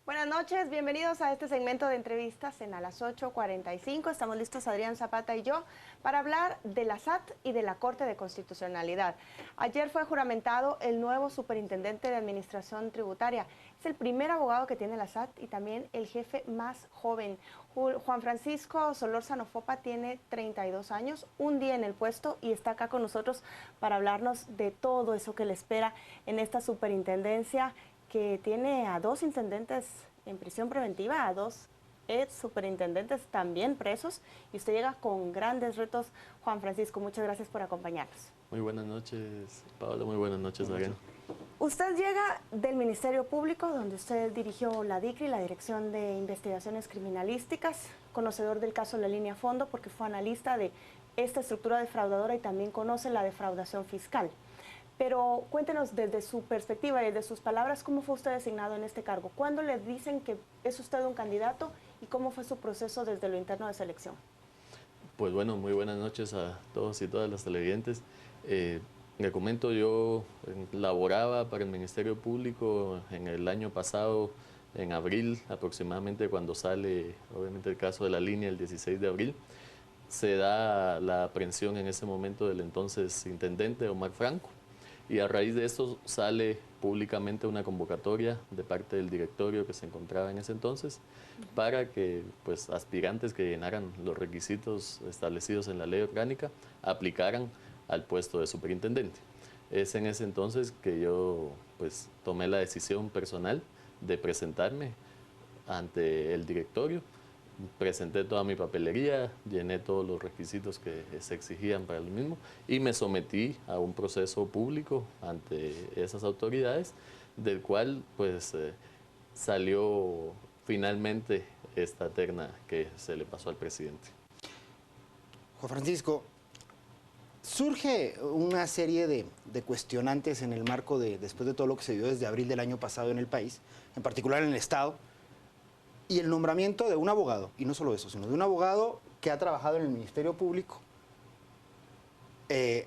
Buenas noches, bienvenidos a este segmento de entrevistas en A las 8:45. Estamos listos Adrián Zapata y yo para hablar de la SAT y de la Corte de Constitucionalidad. Ayer fue juramentado el nuevo superintendente de Administración Tributaria. Es el primer abogado que tiene la SAT y también el jefe más joven. Juan Francisco Solórzano Fopa tiene 32 años, un día en el puesto y está acá con nosotros para hablarnos de todo eso que le espera en esta superintendencia, que tiene a dos intendentes en prisión preventiva, a dos ex superintendentes también presos, y usted llega con grandes retos. Juan Francisco, muchas gracias por acompañarnos. Muy buenas noches, Pablo. Muy buenas noches, Adrián. Usted llega del Ministerio Público, donde usted dirigió la DICRI, la Dirección de Investigaciones Criminalísticas, conocedor del caso La Línea Fondo, porque fue analista de esta estructura defraudadora y también conoce la defraudación fiscal. Pero cuéntenos desde su perspectiva y desde sus palabras, ¿cómo fue usted designado en este cargo? ¿Cuándo le dicen que es usted un candidato y cómo fue su proceso desde lo interno de selección? Pues bueno, muy buenas noches a todos y todas las televidentes. Le comento, yo laboraba para el Ministerio Público en el año pasado, en abril aproximadamente, cuando sale obviamente el caso de La Línea, el 16 de abril. Se da la aprehensión en ese momento del entonces intendente Omar Franco. Y a raíz de esto sale públicamente una convocatoria de parte del directorio que se encontraba en ese entonces para que pues, aspirantes que llenaran los requisitos establecidos en la ley orgánica aplicaran al puesto de superintendente. Es en ese entonces que yo pues, tomé la decisión personal de presentarme ante el directorio. Presenté toda mi papelería, llené todos los requisitos que se exigían para el mismo y me sometí a un proceso público ante esas autoridades, del cual pues salió finalmente esta terna que se le pasó al presidente. Juan Francisco, surge una serie de cuestionantes en el marco después de todo lo que se dio desde abril del año pasado en el país, en particular en el Estado, y el nombramiento de un abogado, y no solo eso, sino de un abogado que ha trabajado en el Ministerio Público,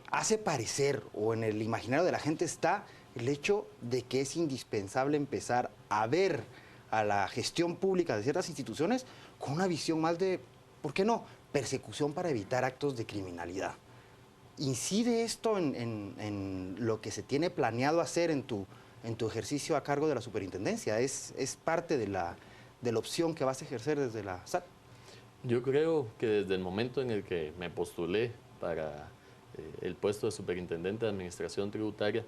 hace parecer, o en el imaginario de la gente está, el hecho de que es indispensable empezar a ver a la gestión pública de ciertas instituciones con una visión más de, ¿por qué no?, persecución para evitar actos de criminalidad. ¿Incide esto en lo que se tiene planeado hacer en tu ejercicio a cargo de la superintendencia? ¿Es parte de la opción que vas a ejercer desde la SAT? Yo creo que desde el momento en el que me postulé para el puesto de superintendente de Administración Tributaria,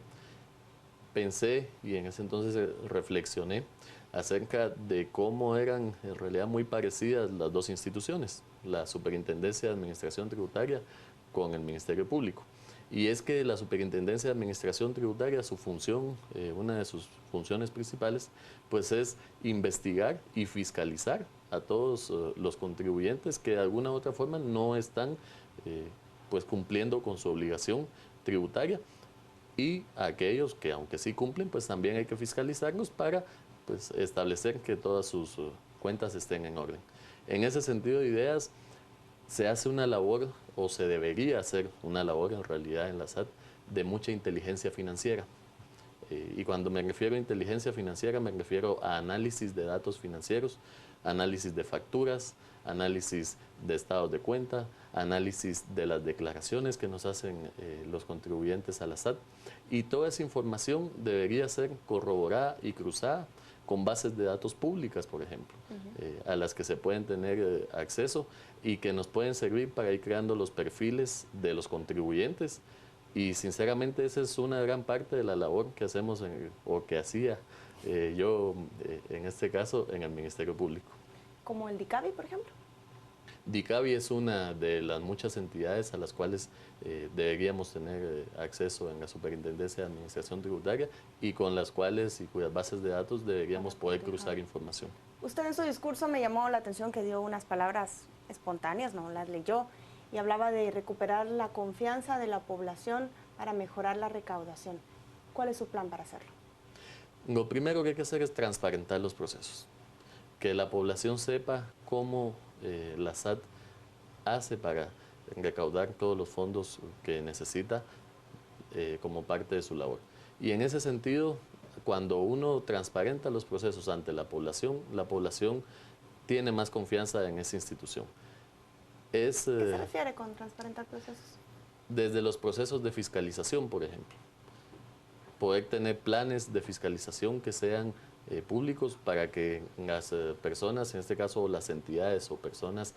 pensé y en ese entonces reflexioné acerca de cómo eran en realidad muy parecidas las dos instituciones, la Superintendencia de Administración Tributaria con el Ministerio Público. Y es que la Superintendencia de Administración Tributaria, su función, una de sus funciones principales, pues es investigar y fiscalizar a todos los contribuyentes que de alguna u otra forma no están pues cumpliendo con su obligación tributaria, y a aquellos que aunque sí cumplen, pues también hay que fiscalizarlos para pues establecer que todas sus cuentas estén en orden. En ese sentido de ideas, se hace una labor, o se debería hacer una labor en realidad en la SAT, de mucha inteligencia financiera. Y cuando me refiero a inteligencia financiera, me refiero a análisis de datos financieros, análisis de facturas, análisis de estados de cuenta, análisis de las declaraciones que nos hacen los contribuyentes a la SAT. Y toda esa información debería ser corroborada y cruzada con bases de datos públicas, por ejemplo, a las que se pueden tener acceso y que nos pueden servir para ir creando los perfiles de los contribuyentes. Y sinceramente esa es una gran parte de la labor que hacemos o que hacía yo en este caso en el Ministerio Público. ¿Como el DICABI, por ejemplo? DICABI es una de las muchas entidades a las cuales deberíamos tener acceso en la Superintendencia de Administración Tributaria y con las cuales y cuyas bases de datos deberíamos poder cruzar información. Usted en su discurso me llamó la atención que dio unas palabras espontáneas, no las leyó, y hablaba de recuperar la confianza de la población para mejorar la recaudación. ¿Cuál es su plan para hacerlo? Lo primero que hay que hacer es transparentar los procesos, que la población sepa cómo la SAT hace para recaudar todos los fondos que necesita como parte de su labor. Y en ese sentido, cuando uno transparenta los procesos ante la población tiene más confianza en esa institución. ¿Qué se refiere con transparentar procesos? Desde los procesos de fiscalización, por ejemplo. Poder tener planes de fiscalización que sean públicos para que las personas, en este caso las entidades o personas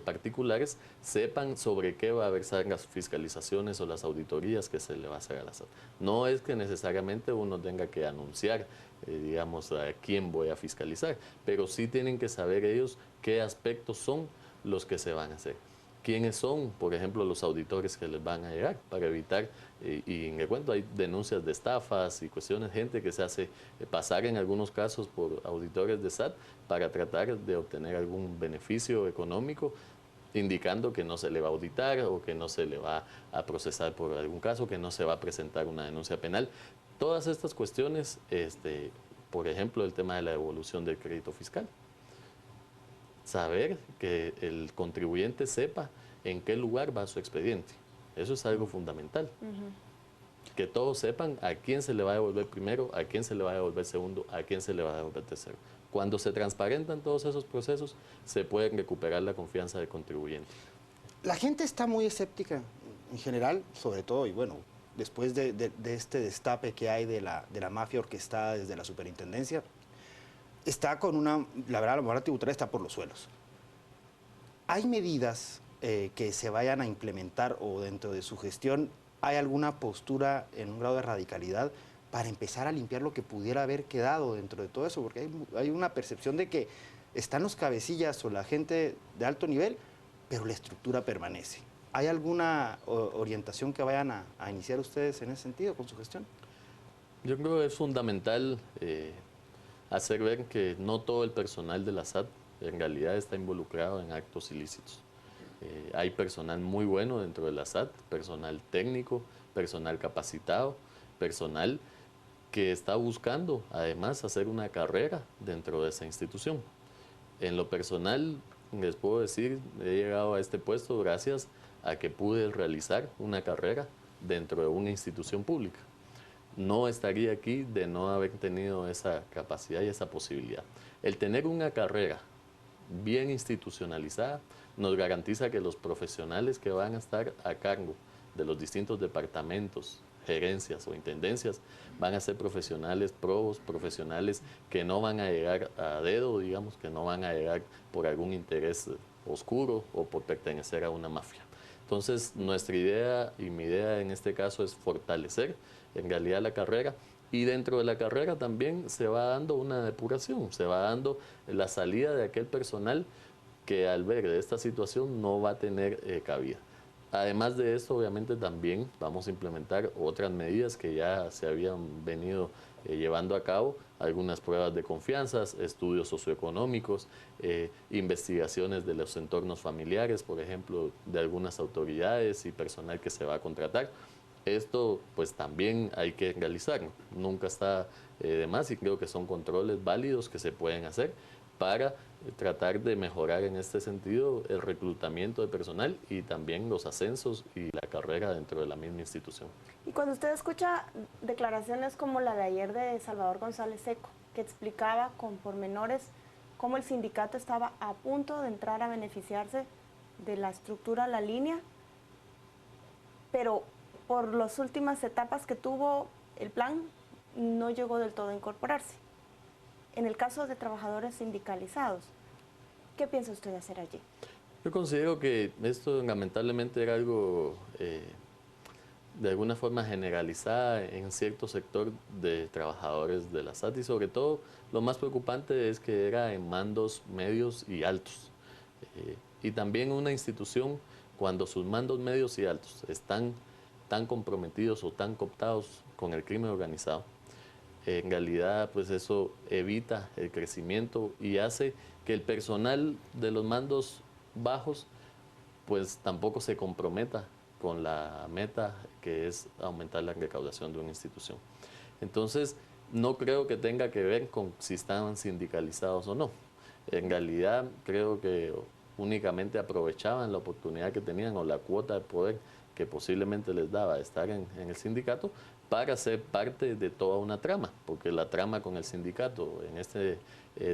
particulares, sepan sobre qué va a versar las fiscalizaciones o las auditorías que se le va a hacer a la SAT. No es que necesariamente uno tenga que anunciar, digamos, a quién voy a fiscalizar, pero sí tienen que saber ellos qué aspectos son los que se van a hacer. ¿Quiénes son, por ejemplo, los auditores que les van a llegar para evitar, y en el cuento hay denuncias de estafas y cuestiones, gente que se hace pasar en algunos casos por auditores de SAT para tratar de obtener algún beneficio económico, indicando que no se le va a auditar o que no se le va a procesar por algún caso, que no se va a presentar una denuncia penal. Todas estas cuestiones, por ejemplo, el tema de la devolución del crédito fiscal. Saber que el contribuyente sepa en qué lugar va su expediente. Eso es algo fundamental. Que todos sepan a quién se le va a devolver primero, a quién se le va a devolver segundo, a quién se le va a devolver tercero. Cuando se transparentan todos esos procesos, se puede recuperar la confianza del contribuyente. La gente está muy escéptica en general, sobre todo, y bueno, después de este destape que hay de la mafia orquestada desde la superintendencia, está con la verdad, la moral tributaria está por los suelos. ¿Hay medidas que se vayan a implementar o dentro de su gestión hay alguna postura en un grado de radicalidad para empezar a limpiar lo que pudiera haber quedado dentro de todo eso? Porque hay una percepción de que están los cabecillas o la gente de alto nivel, pero la estructura permanece. ¿Hay alguna orientación que vayan a iniciar ustedes en ese sentido con su gestión? Yo creo que es fundamental hacer ver que no todo el personal de la SAT en realidad está involucrado en actos ilícitos. Hay personal muy bueno dentro de la SAT, personal técnico, personal capacitado, personal que está buscando además hacer una carrera dentro de esa institución. En lo personal, les puedo decir, he llegado a este puesto gracias a que pude realizar una carrera dentro de una institución pública. No estaría aquí de no haber tenido esa capacidad y esa posibilidad. El tener una carrera bien institucionalizada nos garantiza que los profesionales que van a estar a cargo de los distintos departamentos, gerencias o intendencias, van a ser profesionales probos, profesionales que no van a llegar a dedo, digamos, que no van a llegar por algún interés oscuro o por pertenecer a una mafia. Entonces, nuestra idea y mi idea en este caso es fortalecer en realidad la carrera, y dentro de la carrera también se va dando una depuración, se va dando la salida de aquel personal que al ver esta situación no va a tener cabida. Además de esto, obviamente también vamos a implementar otras medidas que ya se habían venido llevando a cabo, algunas pruebas de confianza, estudios socioeconómicos, investigaciones de los entornos familiares, por ejemplo, de algunas autoridades y personal que se va a contratar. Esto pues también hay que realizarlo, nunca está de más, y creo que son controles válidos que se pueden hacer para tratar de mejorar en este sentido el reclutamiento de personal y también los ascensos y la carrera dentro de la misma institución. Y cuando usted escucha declaraciones como la de ayer de Salvador González Seco, que explicaba con pormenores cómo el sindicato estaba a punto de entrar a beneficiarse de la estructura La Línea, pero por las últimas etapas que tuvo el plan, no llegó del todo a incorporarse. En el caso de trabajadores sindicalizados, ¿qué piensa usted hacer allí? Yo considero que esto lamentablemente era algo de alguna forma generalizada en cierto sector de trabajadores de la SAT, y sobre todo lo más preocupante es que era en mandos medios y altos. Y también una institución, cuando sus mandos medios y altos están tan comprometidos o tan cooptados con el crimen organizado, en realidad pues eso evita el crecimiento y hace que el personal de los mandos bajos pues tampoco se comprometa con la meta que es aumentar la recaudación de una institución. Entonces no creo que tenga que ver con si estaban sindicalizados o no. En realidad creo que únicamente aprovechaban la oportunidad que tenían o la cuota de poder que posiblemente les daba estar en el sindicato para ser parte de toda una trama, porque la trama con el sindicato en este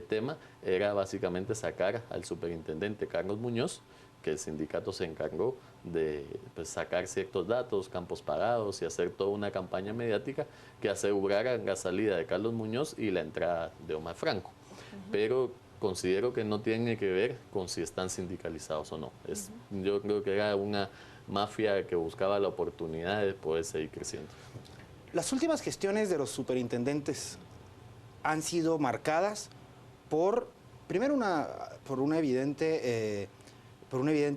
tema era básicamente sacar al superintendente Carlos Muñoz, que el sindicato se encargó de pues, sacar ciertos datos, campos pagados y hacer toda una campaña mediática que asegurara la salida de Carlos Muñoz y la entrada de Omar Franco. Pero considero que no tiene que ver con si están sindicalizados o no. Yo creo que era una mafia que buscaba la oportunidad de poder seguir creciendo. Las últimas gestiones de los superintendentes han sido marcadas por, primero, por una evidente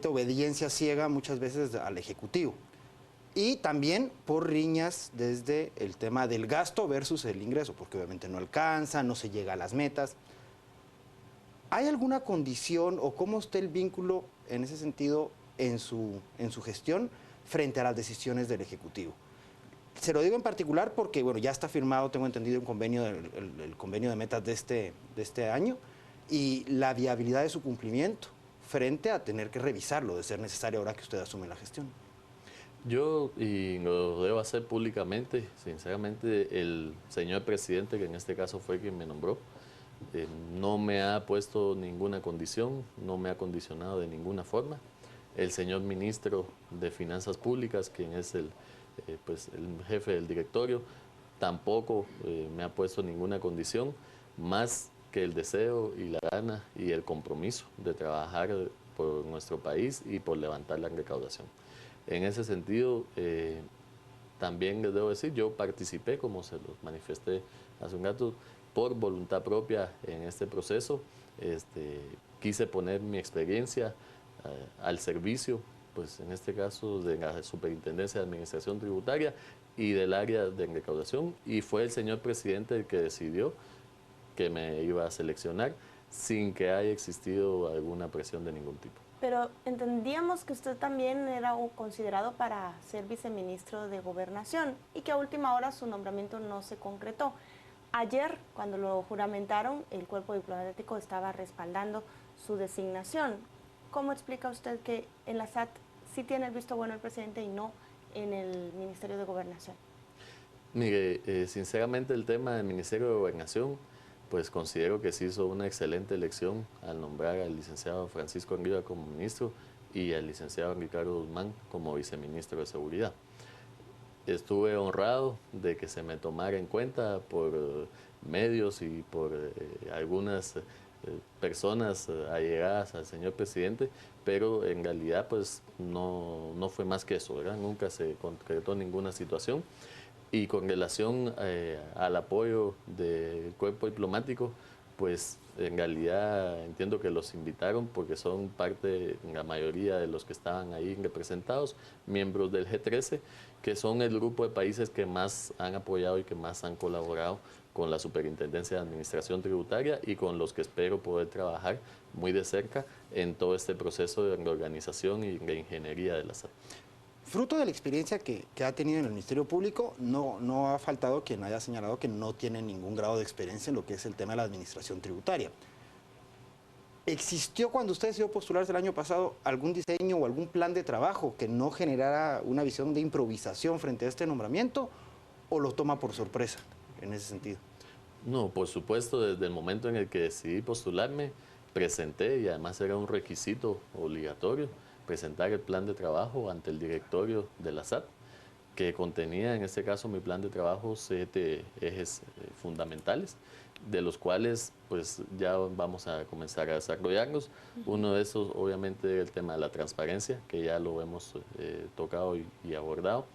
obediencia ciega muchas veces al Ejecutivo. Y también por riñas desde el tema del gasto versus el ingreso, porque obviamente no alcanza, no se llega a las metas. ¿Hay alguna condición o cómo está el vínculo en ese sentido en su gestión frente a las decisiones del Ejecutivo? Se lo digo en particular porque bueno, ya está firmado, tengo entendido, un convenio, el convenio de metas de este año y la viabilidad de su cumplimiento frente a tener que revisarlo de ser necesario ahora que usted asume la gestión. Yo, y lo debo hacer públicamente, sinceramente, el señor presidente, que en este caso fue quien me nombró, no me ha puesto ninguna condición, no me ha condicionado de ninguna forma. El señor ministro de Finanzas Públicas, quien es el jefe del directorio, tampoco me ha puesto ninguna condición, más que el deseo y la gana y el compromiso de trabajar por nuestro país y por levantar la recaudación. En ese sentido, también les debo decir, yo participé, como se los manifesté hace un rato, por voluntad propia en este proceso. Quise poner mi experiencia al servicio, pues en este caso de la Superintendencia de Administración Tributaria y del área de recaudación, y fue el señor presidente el que decidió que me iba a seleccionar sin que haya existido alguna presión de ningún tipo. Pero entendíamos que usted también era considerado para ser viceministro de Gobernación y que a última hora su nombramiento no se concretó. Ayer, cuando lo juramentaron, el cuerpo diplomático estaba respaldando su designación. ¿Cómo explica usted que en la SAT sí tiene el visto bueno el presidente y no en el Ministerio de Gobernación? Mire, sinceramente el tema del Ministerio de Gobernación, pues considero que se hizo una excelente elección al nombrar al licenciado Francisco Anguilla como ministro y al licenciado Ricardo Guzmán como viceministro de Seguridad. Estuve honrado de que se me tomara en cuenta por medios y por algunas personas allegadas al señor presidente, pero en realidad pues no fue más que eso, ¿verdad? Nunca se concretó ninguna situación. Y con relación al apoyo del cuerpo diplomático, pues en realidad entiendo que los invitaron porque son parte, la mayoría de los que estaban ahí representados, miembros del G13, que son el grupo de países que más han apoyado y que más han colaborado con la Superintendencia de Administración Tributaria y con los que espero poder trabajar muy de cerca en todo este proceso de reorganización y reingeniería de la SAT. Fruto de la experiencia que ha tenido en el Ministerio Público, no ha faltado quien haya señalado que no tiene ningún grado de experiencia en lo que es el tema de la administración tributaria. ¿Existió cuando usted decidió postularse el año pasado algún diseño o algún plan de trabajo que no generara una visión de improvisación frente a este nombramiento o lo toma por sorpresa en ese sentido? No, por supuesto, desde el momento en el que decidí postularme, presenté, y además era un requisito obligatorio, presentar el plan de trabajo ante el directorio de la SAT, que contenía en este caso mi plan de trabajo 7 ejes fundamentales, de los cuales pues ya vamos a comenzar a desarrollarlos. Uno de esos obviamente el tema de la transparencia, que ya lo hemos tocado y abordado.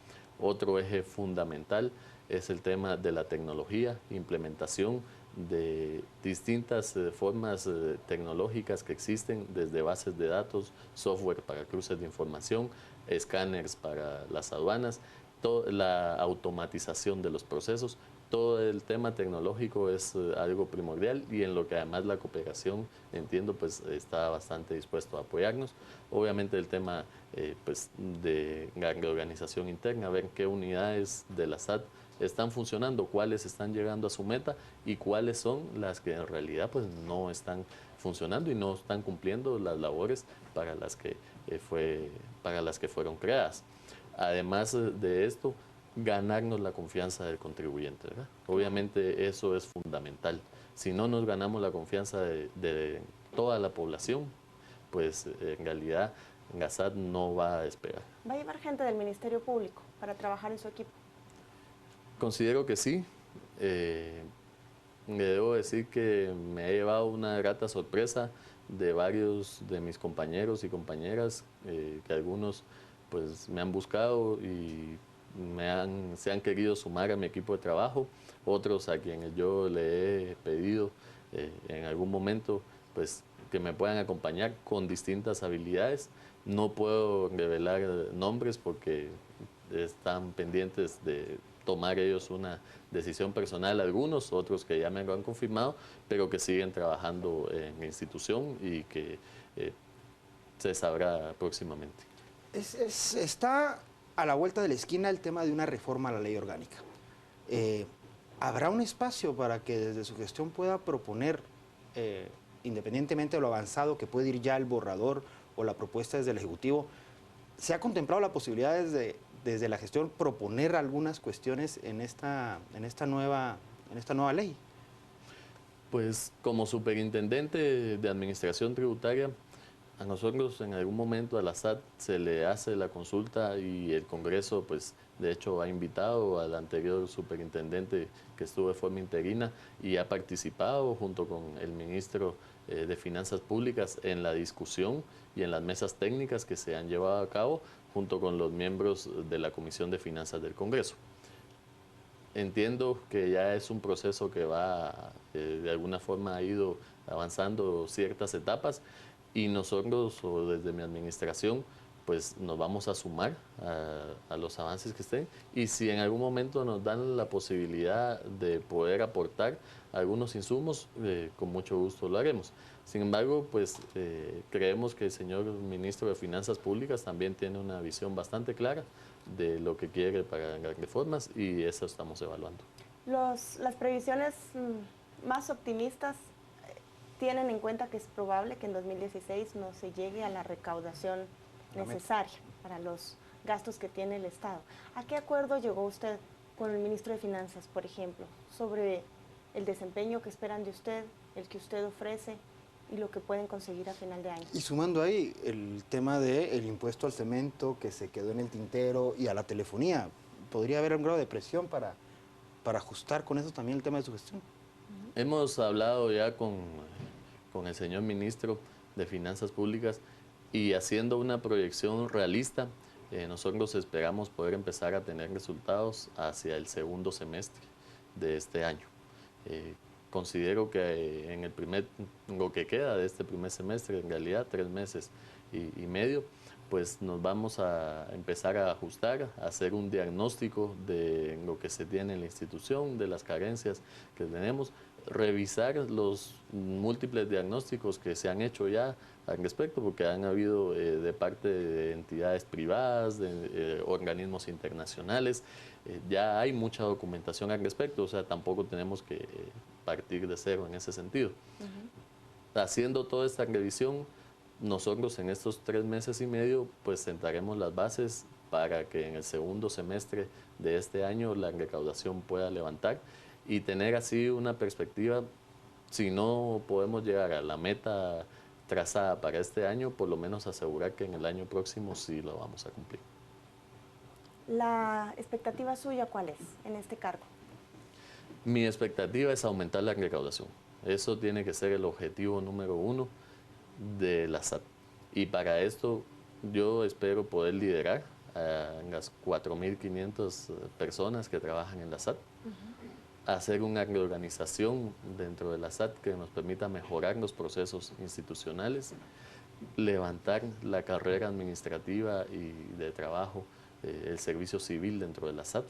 Otro eje fundamental es el tema de la tecnología, implementación de distintas formas tecnológicas que existen, desde bases de datos, software para cruces de información, escáneres para las aduanas, toda la automatización de los procesos. Todo el tema tecnológico es algo primordial y en lo que además la cooperación, entiendo, pues está bastante dispuesto a apoyarnos. Obviamente el tema pues, de la reorganización interna, ver qué unidades de la SAT están funcionando, cuáles están llegando a su meta y cuáles son las que en realidad pues, no están funcionando y no están cumpliendo las labores para las que fueron creadas. Además de esto, ganarnos la confianza del contribuyente, ¿verdad? Obviamente eso es fundamental. Si no nos ganamos la confianza de toda la población, pues en realidad GASAT no va a despegar. ¿Va a llevar gente del Ministerio Público para trabajar en su equipo? Considero que sí. Le debo decir que me he llevado una grata sorpresa de varios de mis compañeros y compañeras, que algunos pues me han buscado y se han querido sumar a mi equipo de trabajo, otros a quienes yo le he pedido en algún momento pues que me puedan acompañar con distintas habilidades. No puedo revelar nombres porque están pendientes de tomar ellos una decisión personal, algunos, otros que ya me lo han confirmado, pero que siguen trabajando en la institución y que se sabrá próximamente. Está a la vuelta de la esquina el tema de una reforma a la ley orgánica. ¿Habrá un espacio para que desde su gestión pueda proponer, independientemente de lo avanzado que puede ir ya el borrador o la propuesta desde el Ejecutivo, se ha contemplado la posibilidad desde la gestión proponer algunas cuestiones en esta nueva ley? Pues como superintendente de Administración Tributaria, a nosotros en algún momento a la SAT se le hace la consulta y el Congreso pues de hecho ha invitado al anterior superintendente que estuvo de forma interina y ha participado junto con el ministro de Finanzas Públicas en la discusión y en las mesas técnicas que se han llevado a cabo junto con los miembros de la Comisión de Finanzas del Congreso. Entiendo que ya es un proceso que va, de alguna forma ha ido avanzando ciertas etapas y nosotros, o desde mi administración, pues nos vamos a sumar a los avances que estén y si en algún momento nos dan la posibilidad de poder aportar algunos insumos, con mucho gusto lo haremos. Sin embargo, pues creemos que el señor ministro de Finanzas Públicas también tiene una visión bastante clara de lo que quiere para las reformas y eso estamos evaluando. Las previsiones más optimistas tienen en cuenta que es probable que en 2016 no se llegue a la recaudación necesaria para los gastos que tiene el Estado. ¿A qué acuerdo llegó usted con el ministro de Finanzas, por ejemplo, sobre el desempeño que esperan de usted, el que usted ofrece y lo que pueden conseguir a final de año? Y sumando ahí el tema del impuesto al cemento que se quedó en el tintero y a la telefonía, ¿podría haber un grado de presión para ajustar con eso también el tema de su gestión? Hemos hablado ya con el señor ministro de Finanzas Públicas y haciendo una proyección realista, nosotros esperamos poder empezar a tener resultados hacia el segundo semestre de este año. Considero que en lo que queda de este primer semestre, en realidad 3 meses y medio, pues nos vamos a empezar a ajustar, a hacer un diagnóstico de lo que se tiene en la institución, de las carencias que tenemos, revisar los múltiples diagnósticos que se han hecho ya al respecto, porque han habido de parte de entidades privadas, de organismos internacionales, ya hay mucha documentación al respecto, o sea, tampoco tenemos que partir de cero en ese sentido. Haciendo toda esta revisión, nosotros en estos 3 meses y medio, pues sentaremos las bases para que en el segundo semestre de este año la recaudación pueda levantar y tener así una perspectiva, si no podemos llegar a la meta trazada para este año, por lo menos asegurar que en el año próximo sí lo vamos a cumplir. ¿La expectativa suya cuál es en este cargo? Mi expectativa es aumentar la recaudación. Eso tiene que ser el objetivo número 1 de la SAT. Y para esto yo espero poder liderar a las 4.500 personas que trabajan en la SAT, hacer una reorganización dentro de la SAT que nos permita mejorar los procesos institucionales, levantar la carrera administrativa y de trabajo, el servicio civil dentro de la SAT,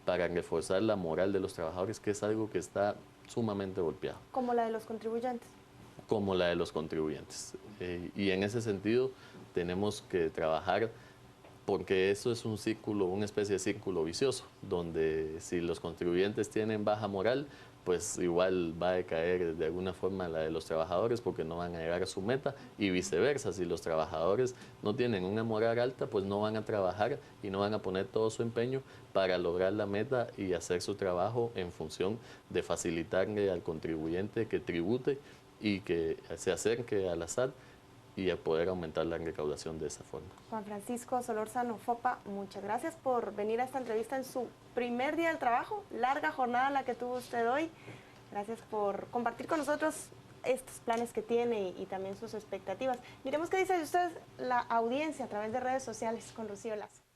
para reforzar la moral de los trabajadores, que es algo que está sumamente golpeado. ¿Como la de los contribuyentes? Como la de los contribuyentes. Y en ese sentido tenemos que trabajar porque eso es un círculo, una especie de círculo vicioso, donde si los contribuyentes tienen baja moral, pues igual va a decaer de alguna forma la de los trabajadores porque no van a llegar a su meta y viceversa. Si los trabajadores no tienen una moral alta, pues no van a trabajar y no van a poner todo su empeño para lograr la meta y hacer su trabajo en función de facilitarle al contribuyente que tribute y que se acerque a la SAT y a poder aumentar la recaudación de esa forma. Juan Francisco Solórzano Fopa, muchas gracias por venir a esta entrevista en su primer día del trabajo, larga jornada la que tuvo usted hoy. Gracias por compartir con nosotros estos planes que tiene y también sus expectativas. Miremos qué dice usted la audiencia a través de redes sociales con Rocío Lazo.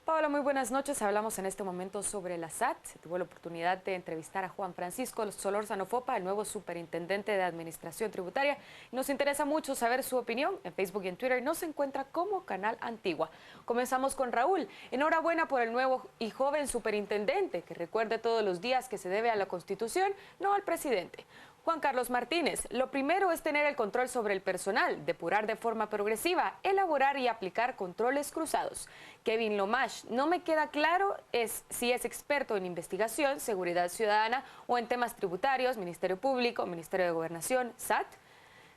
Paola, muy buenas noches. Hablamos en este momento sobre la SAT. Tuvo la oportunidad de entrevistar a Juan Francisco Solórzano Fopa, el nuevo superintendente de Administración Tributaria. Nos interesa mucho saber su opinión. En Facebook y en Twitter nos encuentra como Canal Antigua. Comenzamos con Raúl. Enhorabuena por el nuevo y joven superintendente, que recuerde todos los días que se debe a la Constitución, no al presidente. Juan Carlos Martínez, lo primero es tener el control sobre el personal, depurar de forma progresiva, elaborar y aplicar controles cruzados. Kevin Lomash, no me queda claro si es experto en investigación, seguridad ciudadana o en temas tributarios, Ministerio Público, Ministerio de Gobernación, SAT.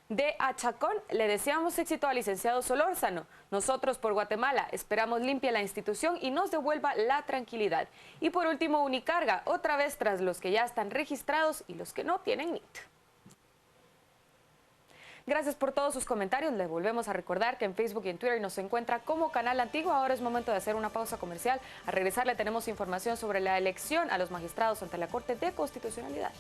De Achacón, le deseamos éxito al licenciado Solórzano. Nosotros por Guatemala esperamos limpia la institución y nos devuelva la tranquilidad. Y por último, Unicarga, otra vez tras los que ya están registrados y los que no tienen NIT. Gracias por todos sus comentarios. Les volvemos a recordar que en Facebook y en Twitter nos encuentra como Canal Antigua. Ahora es momento de hacer una pausa comercial. Al regresar le tenemos información sobre la elección a los magistrados ante la Corte de Constitucionalidad.